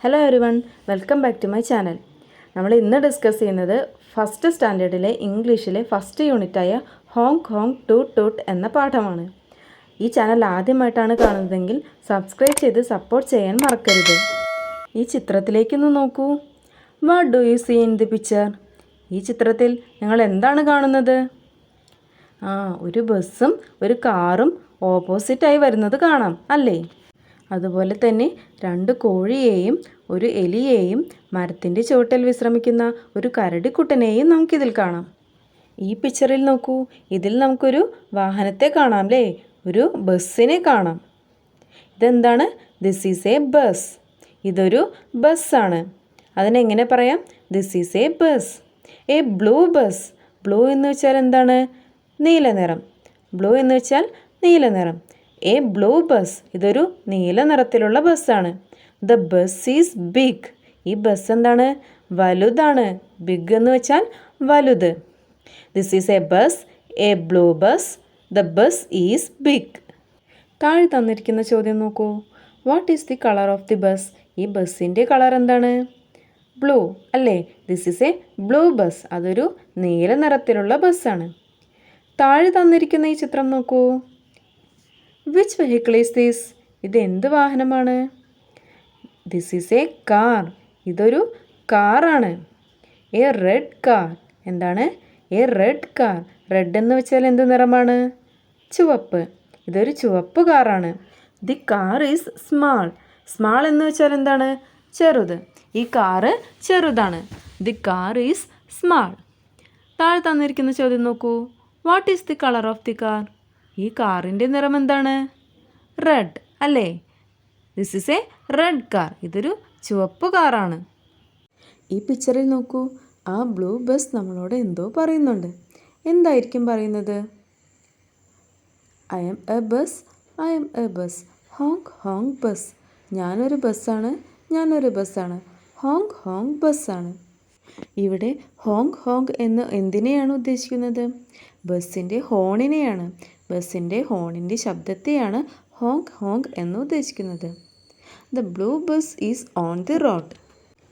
Hello everyone, welcome back to my channel. നമ്മൾ ഇന്ന് discuss ചെയ്യുന്നത് ഫസ്റ്റ് സ്റ്റാൻഡേർഡിലെ ഇംഗ്ലീഷിലെ ഫസ്റ്റ് യൂണിറ്റായ ഹോങ്ക് ഹോങ് ടൂട്ട് ടൂട്ട് എന്ന പാഠമാണ്. ഈ ചാനൽ ആദ്യമായിട്ടാണ് കാണുന്നതെങ്കിൽ സബ്സ്ക്രൈബ് ചെയ്ത് സപ്പോർട്ട് ചെയ്യാൻ മറക്കരുത്. ഈ ചിത്രത്തിലേക്കൊന്ന് നോക്കൂ. What do you see in the picture? ഈ ചിത്രത്തിൽ നിങ്ങൾ എന്താണ് കാണുന്നത്? ഒരു ബസ്സും ഒരു കാറും ഓപ്പോസിറ്റായി വരുന്നത് കാണാം അല്ലേ? അതുപോലെ തന്നെ 2 കോഴിയെയും ഒരു എലിയെയും മരത്തിൻ്റെ ചുവട്ടിൽ വിശ്രമിക്കുന്ന ഒരു കരടിക്കുട്ടനെയും നമുക്കിതിൽ കാണാം. ഈ പിക്ചറിൽ നോക്കൂ, ഇതിൽ നമുക്കൊരു വാഹനത്തെ കാണാം അല്ലേ? ഒരു ബസ്സിനെ കാണാം. ഇതെന്താണ്? This is a bus. ഇതൊരു ബസ്സാണ്. അതിനെങ്ങനെ പറയാം? This is a bus. A blue bus. Blue എന്ന് വെച്ചാൽ എന്താണ്? നീല നിറം. ബ്ലൂ എന്ന് വെച്ചാൽ നീല നിറം. A blue bus. ഇതൊരു നീല നിറത്തിലുള്ള ബസ്സാണ്. The bus is big. ഈ ബസ് എന്താണ്? വലുതാണ്. ബിഗ് എന്ന് വെച്ചാൽ വലുത്. This is a bus, a blue bus. The bus is big. താഴെ തന്നിരിക്കുന്ന ചോദ്യം നോക്കൂ. What is the colour of the bus? ഈ ബസ്സിൻ്റെ കളർ എന്താണ്? ബ്ലൂ അല്ലേ? This is a blue bus. അതൊരു നീല നിറത്തിലുള്ള ബസ്സാണ്. താഴെ തന്നിരിക്കുന്ന ഈ ചിത്രം നോക്കൂ. Which vehicle is this? ഇത് എന്ത് വാഹനമാണ്? This is a car. ഇതൊരു കാറാണ്. A red car. എന്താണ്? A red car. റെഡ് എന്ന് വെച്ചാൽ എന്ത് നിറമാണ്? ചുവപ്പ്. ഇതൊരു ചുവപ്പ് കാറാണ്. The car is small. Small എന്ന് വെച്ചാൽ എന്താണ്? ചെറുത്. ഈ കാറ് ചെറുതാണ്. The car is small. താഴെ തന്നിരിക്കുന്ന ചോദ്യം നോക്കൂ. What is the colour of the car? ഈ കാറിൻ്റെ നിറം എന്താണ്? റെഡ് അല്ലേ? This is a red car. ഇതൊരു ചുവപ്പ് കാറാണ്. ഈ പിക്ചറിൽ നോക്കൂ. ആ ബ്ലൂ ബസ് നമ്മളോട് എന്തോ പറയുന്നുണ്ട്. എന്തായിരിക്കും പറയുന്നത്? I am a bus, I am a bus. Honk honk bus. ഞാനൊരു ബസ്സാണ്, ഞാനൊരു ബസ്സാണ്. ഹോങ്ക് ഹോങ് ബസ്സാണ്. ഇവിടെ ഹോങ്ക് ഹോങ് എന്ന് എന്തിനെയാണ് ഉദ്ദേശിക്കുന്നത്? ബസ്സിൻ്റെ ഹോണിനെയാണ്. ബസ്സിൻ്റെ ഹോണിൻ്റെ ശബ്ദത്തെയാണ് ഹോങ്ക് ഹോങ് എന്ന് ഉദ്ദേശിക്കുന്നത്. The blue bus is on the road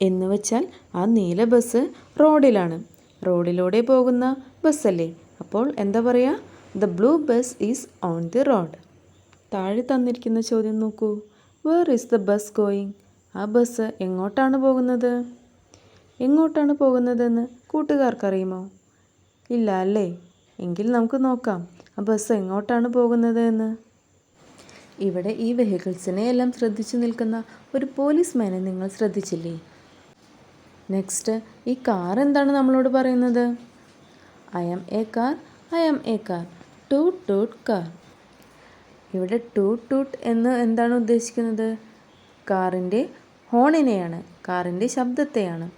എന്ന് വെച്ചാൽ ആ നീല ബസ് റോഡിലാണ്. റോഡിലൂടെ പോകുന്ന ബസ്സല്ലേ? അപ്പോൾ എന്താ പറയുക? The blue bus is on the road. താഴെ തന്നിരിക്കുന്ന ചോദ്യം നോക്കൂ. Where is the bus going? ആ ബസ് എങ്ങോട്ടാണ് പോകുന്നത്? എങ്ങോട്ടാണ് പോകുന്നതെന്ന് കൂട്ടുകാർക്കറിയുമോ? ഇല്ല അല്ലേ? എങ്കിൽ നമുക്ക് നോക്കാം ആ ബസ് എങ്ങോട്ടാണ് പോകുന്നത് എന്ന്. ഇവിടെ ഈ വെഹിക്കിൾസിനെ എല്ലാം ശ്രദ്ധിച്ചു നിൽക്കുന്ന ഒരു പോലീസ്മാനെ നിങ്ങൾ ശ്രദ്ധിച്ചില്ലേ? നെക്സ്റ്റ്, ഈ കാർ എന്താണ് നമ്മളോട് പറയുന്നത്? I am a car, I am a car. Toot toot car. ഇവിടെ ടൂട്ട് ടൂട്ട് എന്ന് എന്താണ് ഉദ്ദേശിക്കുന്നത്? കാറിൻ്റെ ഹോണിനെയാണ്, കാറിൻ്റെ ശബ്ദത്തെയാണ്.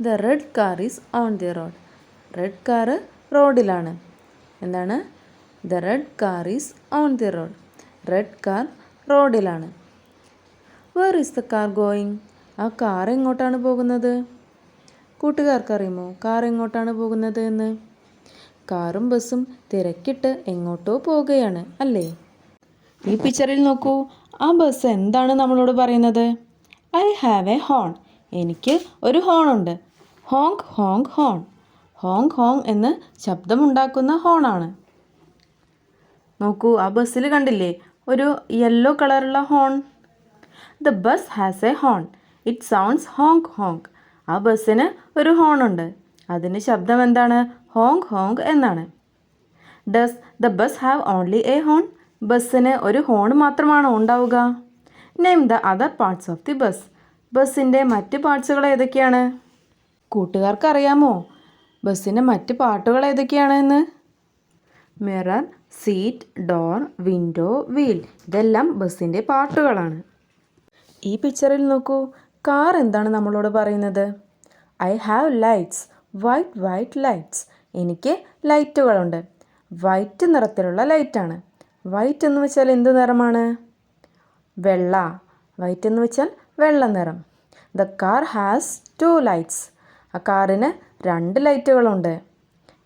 The red car is on the road. Red car റോഡിലാണ്. എന്താണ്? The red car is on the road. Red car റോഡിലാണ്. Where is the car going? ആ കാർ എങ്ങോട്ടാണ് പോകുന്നത്? കൂട്ടുകാർക്കറിയുമോ കാർ എങ്ങോട്ടാണ് പോകുന്നത് എന്ന്? കാറും ബസ്സും തിരക്കിട്ട് എങ്ങോട്ടോ പോവുകയാണ് അല്ലേ? ഈ പിക്ചറിൽ നോക്കൂ. ആ ബസ് എന്താണ് നമ്മളോട് പറയുന്നത്? I have A horn. എനിക്ക് ഒരു ഹോണുണ്ട്. ഹോങ്ക് ഹോങ് ഹോൺ. ഹോങ്ക് ഹോങ് എന്ന് ശബ്ദമുണ്ടാക്കുന്ന ഹോണാണ്. നോക്കൂ, ആ ബസ്സിൽ കണ്ടില്ലേ ഒരു യെല്ലോ കളറുള്ള horn? The bus has a horn. It sounds honk honk. ആ ബസ്സിന് ഒരു ഹോണുണ്ട്. അതിൻ്റെ ശബ്ദം എന്താണ്? ഹോങ്ക് ഹോങ് എന്നാണ്. Does the bus have only a horn? ബസ്സിന് ഒരു ഹോൺ മാത്രമാണോ ഉണ്ടാവുക? Name the other parts of the bus. ബസ്സിൻ്റെ മറ്റ് പാർട്സുകൾ ഏതൊക്കെയാണ്? കൂട്ടുകാർക്ക് അറിയാമോ ബസ്സിൻ്റെ മറ്റ് പാർട്ടുകൾ ഏതൊക്കെയാണെന്ന്? Mirror, seat, door, window, wheel. ഇതെല്ലാം ബസ്സിൻ്റെ പാർട്ടുകളാണ്. ഈ പിക്ചറിൽ നോക്കൂ. കാർ എന്താണ് നമ്മളോട് പറയുന്നത്? I have lights, white white lights. എനിക്ക് ലൈറ്റുകളുണ്ട്. വൈറ്റ് നിറത്തിലുള്ള ലൈറ്റാണ്. വൈറ്റ് എന്ന് വെച്ചാൽ എന്ത് നിറമാണ്? വെള്ള. വൈറ്റ് എന്ന് വെച്ചാൽ വെള്ള നിറം. The car has 2 lights. ആ കാറിന് 2 ലൈറ്റുകളുണ്ട്.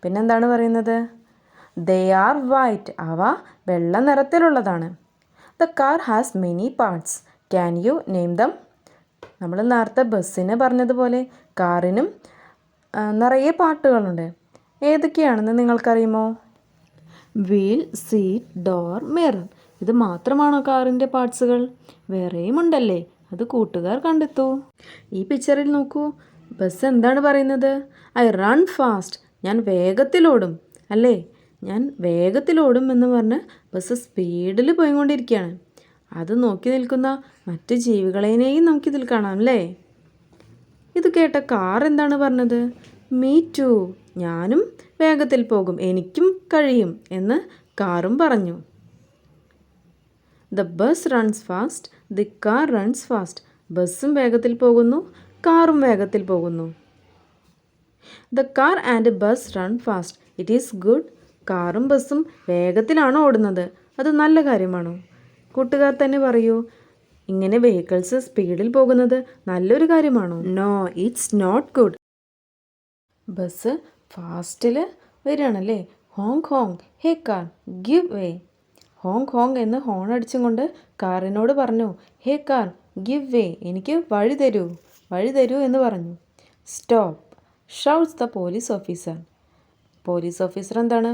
പിന്നെന്താണ് പറയുന്നത്? They are white. അവ വെള്ള നിറത്തിലുള്ളതാണ്. The car has many parts. Can you name them? നമ്മൾ നേരത്തെ ബസ്സിനെ പറഞ്ഞതുപോലെ കാറിനും നിറയെ പാട്ടുകളുണ്ട്. ഏതൊക്കെയാണെന്ന് നിങ്ങൾക്കറിയുമോ? Wheel, seat, door, mirror. ഇത് മാത്രമാണോ കാറിൻ്റെ പാർട്സുകൾ? വേറെയും ഉണ്ടല്ലേ? അത് കൂട്ടുകാർ കണ്ടെത്തൂ. ഈ പിക്ചറിൽ നോക്കൂ. ബസ് എന്താണ് പറയുന്നത്? I run fast. ഞാൻ വേഗത്തിലോടും അല്ലേ? ഞാൻ വേഗത്തിലോടും എന്ന് പറഞ്ഞ് ബസ് സ്പീഡിൽ പോയിക്കൊണ്ടിരിക്കുകയാണ്. അത് നോക്കി നിൽക്കുന്ന മറ്റ് ജീവികളെയും നമുക്കിതിൽ കാണാം അല്ലേ? ഇത് കേട്ട കാർ എന്താണ് പറഞ്ഞത്? Me too. ഞാനും വേഗത്തിൽ പോകും, എനിക്കും കഴിയും എന്ന് കാറും പറഞ്ഞു. The bus runs fast, the car runs fast. ബസ്സും വേഗത്തിൽ പോകുന്നു, കാറും വേഗത്തിൽ പോകുന്നു. The car and bus run fast. It is good. കാറും ബസ്സും വേഗത്തിലാണ് ഓടുന്നത്. അത് നല്ല കാര്യമാണോ? കൂട്ടുകാർ തന്നെ പറയൂ. ഇങ്ങനെ വെഹിക്കിൾസ് സ്പീഡിൽ പോകുന്നത് നല്ലൊരു കാര്യമാണോ? No, it's not good. Bus ഫാസ്റ്റിൽ വരികയാണല്ലേ? Honk honk, hey car give way. Honk honk എന്ന് ഹോൺ അടിച്ചും കൊണ്ട് കാറിനോട് പറഞ്ഞു, ഹേ കാർ ഗിവ് വേ. എനിക്ക് വഴി തരൂ, വഴി തരൂ എന്ന് പറഞ്ഞു. Stop shouts the police officer. Police officer എന്താണ്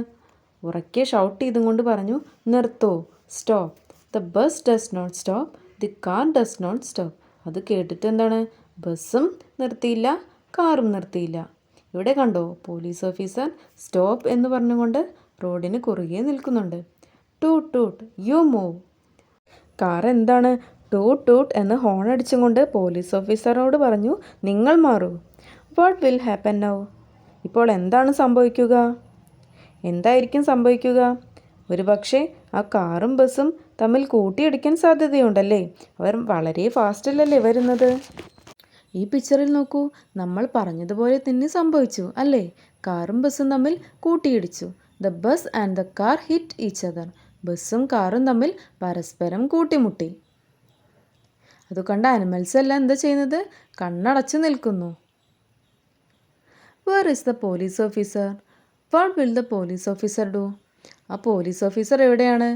ഉറക്കെ ഷൗട്ട് ചെയ്തും കൊണ്ട് പറഞ്ഞു, നിർത്തൂ. Stop. The bus does not stop, the car does not stop. അത് കേട്ടിട്ട് എന്താണ്? ബസ്സും നിർത്തിയില്ല, കാറും നിർത്തിയില്ല. ഇവിടെ കണ്ടോ, പോലീസ് ഓഫീസർ സ്റ്റോപ്പ് എന്ന് പറഞ്ഞുകൊണ്ട് റോഡിന് കുറുകെ നിൽക്കുന്നുണ്ട്. ടൂട്ട് ടൂട്ട് യു മൂവ്. കാർ എന്താണ് ടൂട്ട് ടൂട്ട് എന്ന് ഹോൺ അടിച്ചും കൊണ്ട് പോലീസ് ഓഫീസറോട് പറഞ്ഞു, നിങ്ങൾ മാറൂ. What will happen now? ഇപ്പോൾ എന്താണ് സംഭവിക്കുക? എന്തായിരിക്കും സംഭവിക്കുക? ഒരുപക്ഷെ ആ കാറും ബസ്സും തമ്മിൽ കൂട്ടിയിടിക്കാൻ സാധ്യതയുണ്ടല്ലേ? അവർ വളരെ ഫാസ്റ്റിലല്ലേ വരുന്നത്? ഈ പിക്ചറിൽ നോക്കൂ. നമ്മൾ പറഞ്ഞതുപോലെ തന്നെ സംഭവിച്ചു അല്ലേ? കാറും ബസ്സും തമ്മിൽ കൂട്ടിയിടിച്ചു. The bus and the car hit each other. ബസ്സും കാറും തമ്മിൽ പരസ്പരം കൂട്ടിമുട്ടി. അത് കണ്ട ആനിമൽസ് എല്ലാം എന്താ ചെയ്യുന്നത്? കണ്ണടച്ചു നിൽക്കുന്നു. Where is the police officer? What will the police officer do? ആ പോലീസ് ഓഫീസർ എവിടെയാണ്?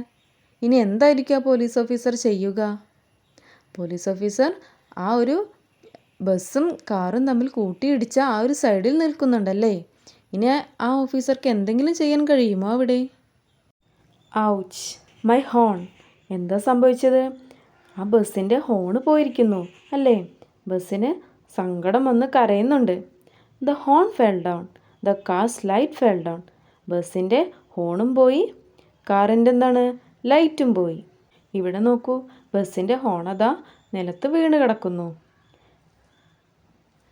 ഇനി എന്തായിരിക്കും ആ പോലീസ് ഓഫീസർ ചെയ്യുക? പോലീസ് ഓഫീസർ ആ ഒരു ബസ്സും കാറും തമ്മിൽ കൂട്ടിയിടിച്ച ആ ഒരു സൈഡിൽ നിൽക്കുന്നുണ്ടല്ലേ? ഇനി ആ ഓഫീസർക്ക് എന്തെങ്കിലും ചെയ്യാൻ കഴിയുമോ അവിടെ? Ouch, my horn. എന്താ സംഭവിച്ചത്? ആ ബസ്സിൻ്റെ ഹോണ് പോയിരിക്കുന്നു അല്ലേ? ബസ്സിന് സങ്കടം വന്ന് കരയുന്നുണ്ട്. The horn fell down, the car's light fell down. ബസ്സിൻ്റെ ഹോണും പോയി, കാറിൻ്റെ എന്താണ് ലൈറ്റും പോയി. ഇവിടെ നോക്കൂ, ബസ്സിൻ്റെ ഹോൺ അതാ നിലത്ത് വീണ് കിടക്കുന്നു.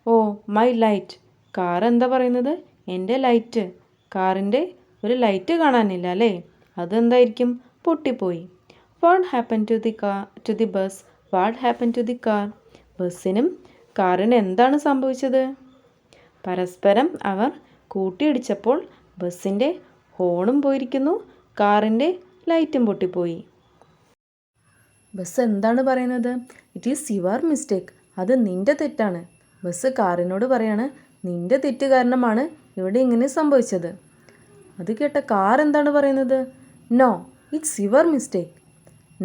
Oh my light. കാർ എന്താ പറയുന്നത്? എൻ്റെ ലൈറ്റ്. കാറിൻ്റെ ഒരു ലൈറ്റ് കാണാനില്ല അല്ലേ? അതെന്തായിരിക്കും? പൊട്ടിപ്പോയി. What happen to the bus? What happen to the car? ബസ്സിനും കാറിനും എന്താണ് സംഭവിച്ചത്? പരസ്പരം അവർ കൂട്ടിയിടിച്ചപ്പോൾ ബസ്സിൻ്റെ ഹോണും പോയിരിക്കുന്നു, കാറിൻ്റെ ലൈറ്റും പൊട്ടിപ്പോയി. ബസ് എന്താണ് പറയുന്നത്? It is your mistake. അത് നിൻ്റെ തെറ്റാണ്. ബസ് കാറിനോട് പറയാണ്, നിൻ്റെ തെറ്റ് കാരണമാണ് ഇവിടെ ഇങ്ങനെ സംഭവിച്ചത്. അത് കേട്ട കാർ എന്താണ് പറയുന്നത്? No, it's your mistake.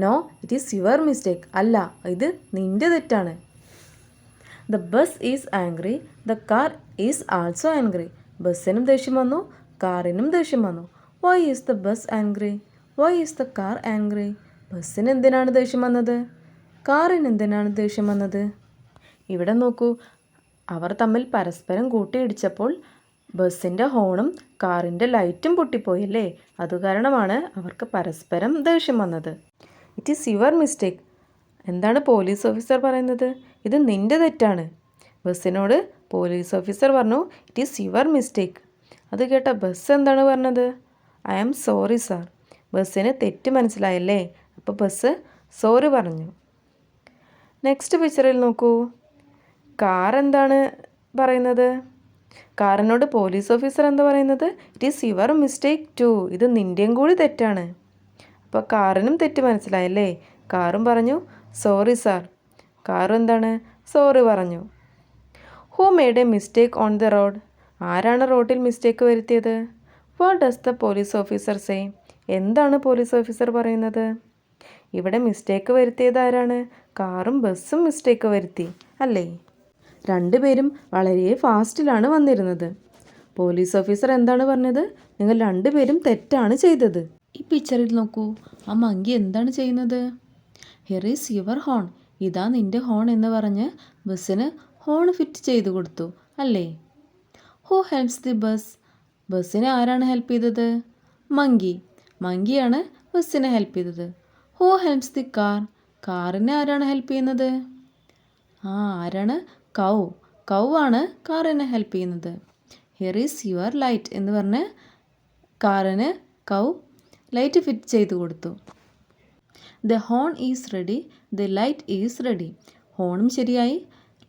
No, it is your mistake. അല്ല, ഇത് നിൻ്റെ തെറ്റാണ്. The bus is angry, the car is also angry. ബസ്സിനും ദേഷ്യം വന്നു, കാറിനും ദേഷ്യം വന്നു. Why is the bus angry? Why is the car angry? ബസ്സിന് എന്തിനാണ് ദേഷ്യം വന്നത്? കാറിന് എന്തിനാണ് ദേഷ്യം വന്നത്? ഇവിടെ നോക്കൂ, അവർ തമ്മിൽ പരസ്പരം കൂട്ടിയിടിച്ചപ്പോൾ ബസ്സിൻ്റെ ഹോണും കാറിൻ്റെ ലൈറ്റും പൊട്ടിപ്പോയല്ലേ? അതുകാരണമാണ് അവർക്ക് പരസ്പരം ദേഷ്യം വന്നത്. It is your mistake. എന്താണ് പോലീസ് ഓഫീസർ പറയുന്നത്? ഇത് നിൻ്റെ തെറ്റാണ്. ബസ്സിനോട് പോലീസ് ഓഫീസർ പറഞ്ഞു, ഇറ്റ് ഈസ് യുവർ മിസ്റ്റേക്ക്. അത് കേട്ട ബസ് എന്താണ് പറഞ്ഞത്? I am sorry sir. ബസ്സിന് തെറ്റ് മനസ്സിലായല്ലേ? അപ്പോൾ ബസ് സോറി പറഞ്ഞു. നെക്സ്റ്റ് പിക്ചറിൽ നോക്കൂ. കാർ എന്താണ് പറയുന്നത്? കാറിനോട് പോലീസ് ഓഫീസർ എന്താ പറയുന്നത്? It is your mistake too. ഇത് നിൻ്റെയും കൂടി തെറ്റാണ്. അപ്പോൾ കാറിനും തെറ്റ് മനസ്സിലായല്ലേ? കാറും പറഞ്ഞു സോറി സാർ. കാറും എന്താണ് സോറി പറഞ്ഞു. Who made A mistake on the road? ആരാണ് റോഡിൽ മിസ്റ്റേക്ക് വരുത്തിയത്? What does the police officer say? എന്താണ് പോലീസ് ഓഫീസർ പറയുന്നത്? ഇവിടെ മിസ്റ്റേക്ക് വരുത്തിയത് ആരാണ്? കാറും ബസ്സും മിസ്റ്റേക്ക് വരുത്തി അല്ലേ? രണ്ടുപേരും വളരെ ഫാസ്റ്റിലാണ് വന്നിരുന്നത്. പോലീസ് ഓഫീസർ എന്താണ് പറഞ്ഞത്? നിങ്ങൾ രണ്ടുപേരും തെറ്റാണ് ചെയ്തത്. ഈ പിക്ചറിൽ നോക്കൂ, ആ മങ്കി എന്താണ് ചെയ്യുന്നത്? ഹിയർ ഈസ് യുവർ ഹോൺ, ഇതാ നിൻ്റെ ഹോൺ എന്ന് പറഞ്ഞ് ബസ്സിന് ഹോൺ ഫിറ്റ് ചെയ്ത് കൊടുത്തു അല്ലേ? ഹൂ ഹെൽപ്സ് ദി ബസ്, ബസ്സിനെ ആരാണ് ഹെൽപ്പ് ചെയ്തത്? മങ്കിയാണ് ബസ്സിനെ ഹെൽപ്പ് ചെയ്തത്. ഹൂ ഹെൽപ്സ് ദി കാർ, കാറിനെ ആരാണ് ഹെൽപ്പ് ചെയ്യുന്നത്? ആരാണ്? കൗ ആണ് കാറിനെ ഹെൽപ്പ് ചെയ്യുന്നത്. ഹിയർ ഈസ് യുവർ ലൈറ്റ് എന്ന് പറഞ്ഞ് കാറിന് കൗ ലൈറ്റ് ഫിറ്റ് ചെയ്ത് കൊടുത്തു. The horn is ready, the light is ready, ഹോണും ശരിയായി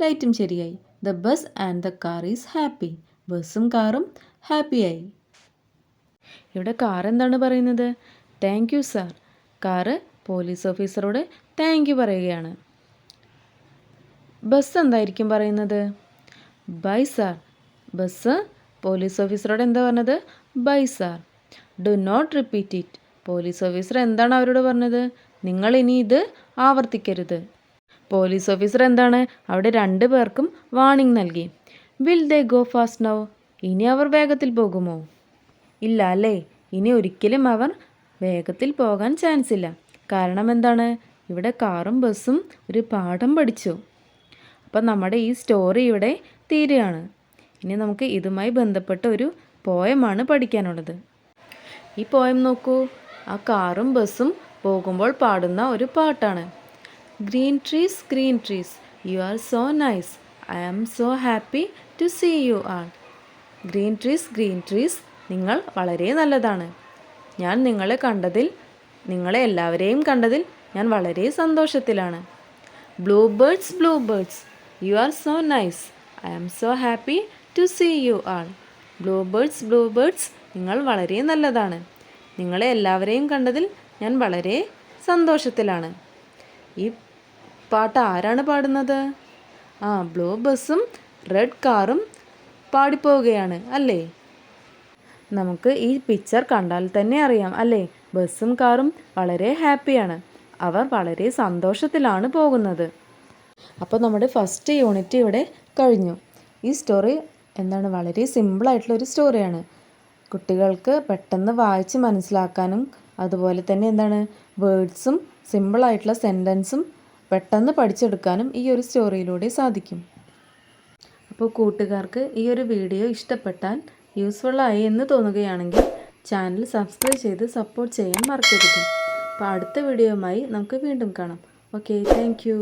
ലൈറ്റും ശരിയായി. The bus and the car is happy, ബസ്സും കാറും ഹാപ്പിയായി. ഇവിടെ കാർ എന്താണ് പറയുന്നത്? Thank you sir. Car police ഓഫീസറോട് താങ്ക് യു പറയുകയാണ്. ബസ് എന്തായിരിക്കും പറയുന്നത്? Bye sir. ബസ് പോലീസ് ഓഫീസറോട് എന്താ പറഞ്ഞത്? Bye sir. Do not repeat it, police officer എന്താണ് അവരോട് പറഞ്ഞത്? നിങ്ങൾ ഇനി ഇത് ആവർത്തിക്കരുത്. പോലീസ് ഓഫീസർ എന്താണ് അവിടെ രണ്ടു പേർക്കും വാർണിംഗ് നൽകി. Will they go fast now, ഇനി അവർ വേഗത്തിൽ പോകുമോ? ഇല്ല അല്ലേ? ഇനി ഒരിക്കലും അവർ വേഗത്തിൽ പോകാൻ ചാൻസ് ഇല്ല. കാരണം എന്താണ്? ഇവിടെ കാറും ബസ്സും ഒരു പാഠം പഠിച്ചു. അപ്പം നമ്മുടെ ഈ സ്റ്റോറി ഇവിടെ തീരുകയാണ്. ഇനി നമുക്ക് ഇതുമായി ബന്ധപ്പെട്ട ഒരു പോയമാണ് പഠിക്കാനുള്ളത്. ഈ പോയം നോക്കൂ, ആ കാറും ബസ്സും പോകുമ്പോൾ പാടുന്ന ഒരു പാട്ടാണ്. Green trees you are so nice, I am so happy to see you all. Green trees, നിങ്ങൾ വളരെ നല്ലതാണ്. ഞാൻ നിങ്ങളെ എല്ലാവരെയും കണ്ടതിൽ ഞാൻ വളരെ സന്തോഷത്തിലാണ്. Blue birds you are so nice, I am so happy to see you all. Blue birds, നിങ്ങൾ വളരെ നല്ലതാണ്. നിങ്ങളെ എല്ലാവരെയും കണ്ടതിൽ ഞാൻ വളരെ സന്തോഷത്തിലാണ്. ഈ പാട്ട് ആരാണ് പാടുന്നത്? ബ്ലൂ ബസ്സും റെഡ് കാറും പാടിപ്പോവുകയാണ് അല്ലേ? നമുക്ക് ഈ പിക്ചർ കണ്ടാൽ തന്നെ അറിയാം അല്ലേ? ബസ്സും കാറും വളരെ ഹാപ്പിയാണ്. അവർ വളരെ സന്തോഷത്തിലാണ് പോകുന്നത്. അപ്പോൾ നമ്മുടെ ഫസ്റ്റ് യൂണിറ്റ് ഇവിടെ കഴിഞ്ഞു. ഈ സ്റ്റോറി വളരെ സിമ്പിളായിട്ടുള്ളൊരു സ്റ്റോറിയാണ്. കുട്ടികൾക്ക് പെട്ടെന്ന് വായിച്ച് മനസ്സിലാക്കാനും അതുപോലെ തന്നെ വേർഡ്സും സിമ്പിളായിട്ടുള്ള സെൻറ്റൻസും പെട്ടെന്ന് പഠിച്ചെടുക്കാനും ഈ ഒരു സ്റ്റോറിയിലൂടെ സാധിക്കും. അപ്പോൾ കൂട്ടുകാർക്ക് ഈ ഒരു വീഡിയോ ഇഷ്ടപ്പെട്ടാൽ യൂസ്ഫുള്ളായി എന്ന് തോന്നുകയാണെങ്കിൽ ചാനൽ സബ്സ്ക്രൈബ് ചെയ്ത് സപ്പോർട്ട് ചെയ്യാൻ മറക്കരുത്. അപ്പോൾ അടുത്ത വീഡിയോയുമായി നമുക്ക് വീണ്ടും കാണാം. Okay, thank you.